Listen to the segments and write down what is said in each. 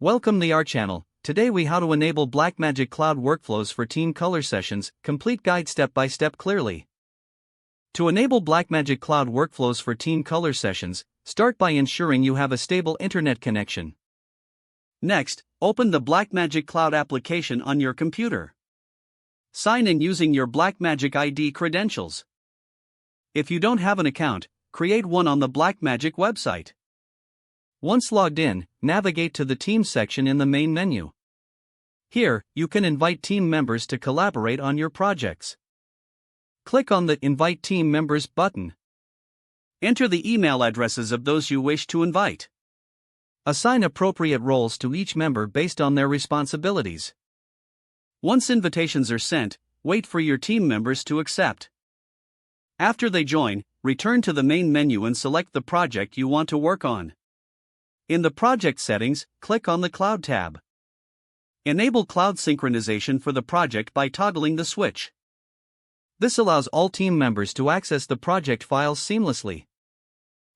Welcome to our channel. Today we how to enable Blackmagic Cloud workflows for team color sessions, complete guide step by step clearly. To enable Blackmagic Cloud workflows for team color sessions, start by ensuring you have a stable internet connection. Next, open the Blackmagic Cloud application on your computer. Sign in using your Blackmagic ID credentials. If you don't have an account, create one on the Blackmagic website. Once logged in, navigate to the Teams section in the main menu. Here, you can invite team members to collaborate on your projects. Click on the Invite Team Members button. Enter the email addresses of those you wish to invite. Assign appropriate roles to each member based on their responsibilities. Once invitations are sent, wait for your team members to accept. After they join, return to the main menu and select the project you want to work on. In the project settings, click on the Cloud tab. Enable cloud synchronization for the project by toggling the switch. This allows all team members to access the project files seamlessly.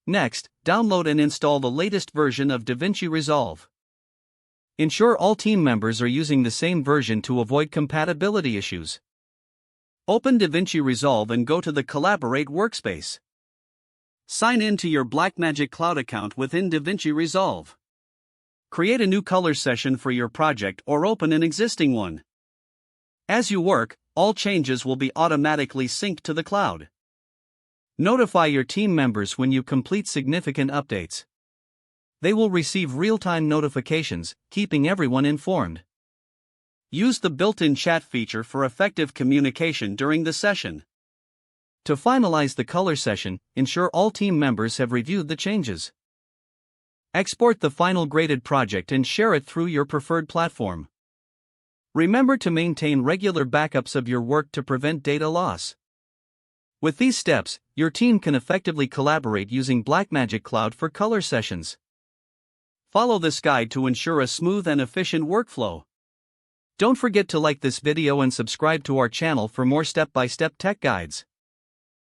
Next, download and install the latest version of DaVinci Resolve. Ensure all team members are using the same version to avoid compatibility issues. Open DaVinci Resolve and go to the Collaborate workspace. Sign in to your Blackmagic Cloud account within DaVinci Resolve. Create a new color session for your project or open an existing one. As you work, all changes will be automatically synced to the cloud. Notify your team members when you complete significant updates. They will receive real-time notifications, keeping everyone informed. Use the built-in chat feature for effective communication during the session. To finalize the color session, ensure all team members have reviewed the changes. Export the final graded project and share it through your preferred platform. Remember to maintain regular backups of your work to prevent data loss. With these steps, your team can effectively collaborate using Blackmagic Cloud for color sessions. Follow this guide to ensure a smooth and efficient workflow. Don't forget to like this video and subscribe to our channel for more step-by-step tech guides.